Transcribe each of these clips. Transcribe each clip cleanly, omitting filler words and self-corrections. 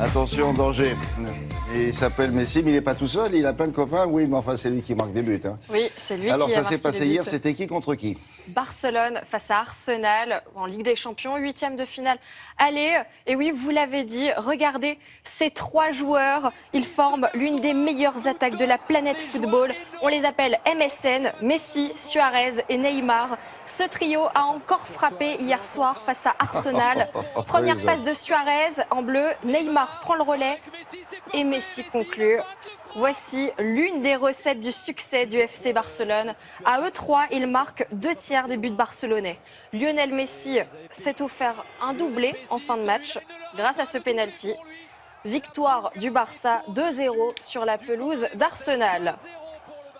Attention, danger. Et il s'appelle Messi, mais il n'est pas tout seul, il a plein de copains. Oui, mais enfin, c'est lui qui marque des buts. Hein. Oui, c'est lui Alors, qui a ça marqué s'est passé les buts. hier, c'était qui contre qui? Barcelone face à Arsenal en Ligue des Champions, 8e de finale. Allez, et oui, vous l'avez dit, regardez ces trois joueurs. Ils forment l'une des meilleures attaques de la planète football. On les appelle MSN, Messi, Suarez et Neymar. Ce trio a encore frappé hier soir face à Arsenal. Première passe de Suarez en bleu, Neymar prend le relais et Messi conclut. Voici l'une des recettes du succès du FC Barcelone. À eux trois, ils marquent 2/3 des buts barcelonais. Lionel Messi s'est offert un doublé en fin de match grâce à ce pénalty. Victoire du Barça 2-0 sur la pelouse d'Arsenal.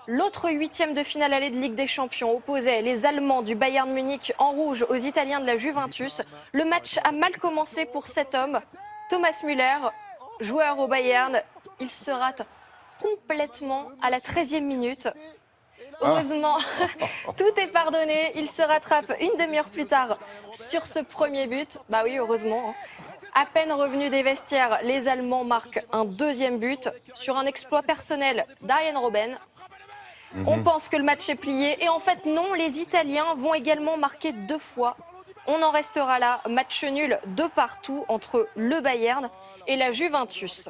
L'autre 8e de finale allée de Ligue des Champions opposait les Allemands du Bayern Munich en rouge aux Italiens de la Juventus. Le match a mal commencé pour cet homme, Thomas Müller, joueur au Bayern. Il se rate complètement à la 13e minute. Heureusement, tout est pardonné. Il se rattrape une demi-heure plus tard sur ce premier but. Bah oui, heureusement. À peine revenu des vestiaires, les Allemands marquent un deuxième but sur un exploit personnel d'Arjen Robben. On pense que le match est plié et en fait non, les Italiens vont également marquer 2 fois. On en restera là, match nul de partout entre le Bayern et la Juventus.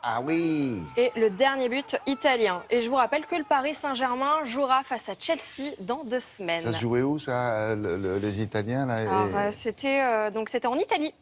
Ah oui. Et le dernier but italien. Et je vous rappelle que le Paris Saint-Germain jouera face à Chelsea dans 2 semaines. Ça se jouait où, ça, les Italiens là, Alors, c'était en Italie.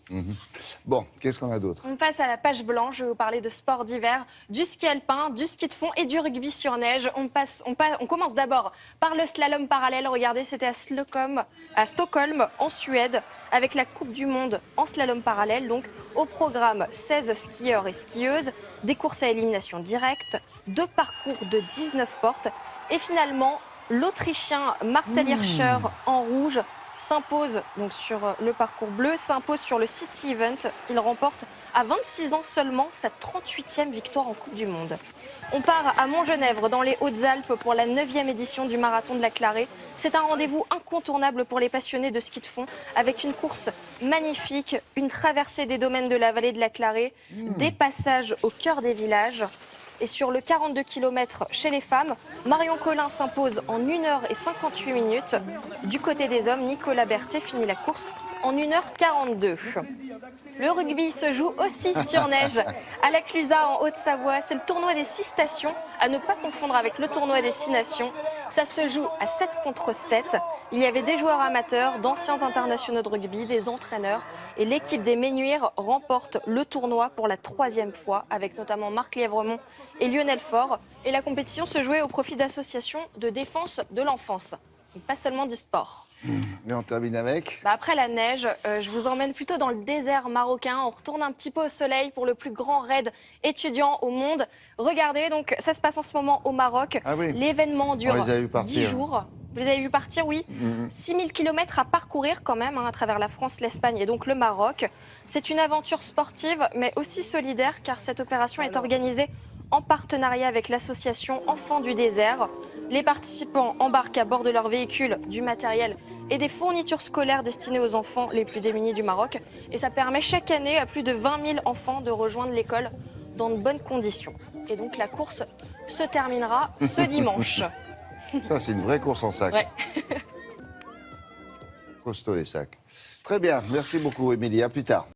Bon, qu'est-ce qu'on a d'autre? On passe à la page blanche. Je vais vous parler de sport d'hiver, du ski alpin, du ski de fond et du rugby sur neige. On commence d'abord par le slalom parallèle. Regardez, c'était à Stockholm, en Suède, avec la Coupe du Monde en slalom parallèle. Donc, au programme, 16 skieurs et skieuses, des courses à élimination directe, 2 parcours de 19 portes. Et finalement, l'Autrichien Marcel Hirscher en rouge s'impose donc sur le parcours bleu, s'impose sur le City Event. Il remporte à 26 ans seulement sa 38e victoire en Coupe du Monde. On part à Montgenèvre dans les Hautes-Alpes pour la 9e édition du marathon de la Clarée. C'est un rendez-vous incontournable pour les passionnés de ski de fond avec une course magnifique, une traversée des domaines de la vallée de la Clarée, des passages au cœur des villages. Et sur le 42 km chez les femmes, Marion Collin s'impose en 1h58 minutes. Du côté des hommes, Nicolas Berthet finit la course en 1h42. Le rugby se joue aussi sur neige à la Clusaz en Haute-Savoie. C'est le tournoi des 6 stations, à ne pas confondre avec le tournoi des 6 nations. Ça se joue à 7 contre 7. Il y avait des joueurs amateurs, d'anciens internationaux de rugby, des entraîneurs. Et l'équipe des Ménuires remporte le tournoi pour la 3e fois, avec notamment Marc Lièvremont et Lionel Faure. Et la compétition se jouait au profit d'associations de défense de l'enfance, pas seulement du sport. Et on termine avec Après la neige, je vous emmène plutôt dans le désert marocain. On retourne un petit peu au soleil pour le plus grand raid étudiant au monde. Regardez, donc ça se passe en ce moment au Maroc. Ah oui. L'événement dure On les a vus partir. 10 jours. Vous les avez vus partir, oui. 6000 km à parcourir quand même, à travers la France, l'Espagne et donc le Maroc. C'est une aventure sportive, mais aussi solidaire, car cette opération est organisée en partenariat avec l'association Enfants du désert. Les participants embarquent à bord de leur véhicule du matériel et des fournitures scolaires destinées aux enfants les plus démunis du Maroc. Et ça permet chaque année à plus de 20 000 enfants de rejoindre l'école dans de bonnes conditions. Et donc la course se terminera ce dimanche. Ça, c'est une vraie course en sac. Ouais. Costaud les sacs. Très bien, merci beaucoup, Émilie. À plus tard.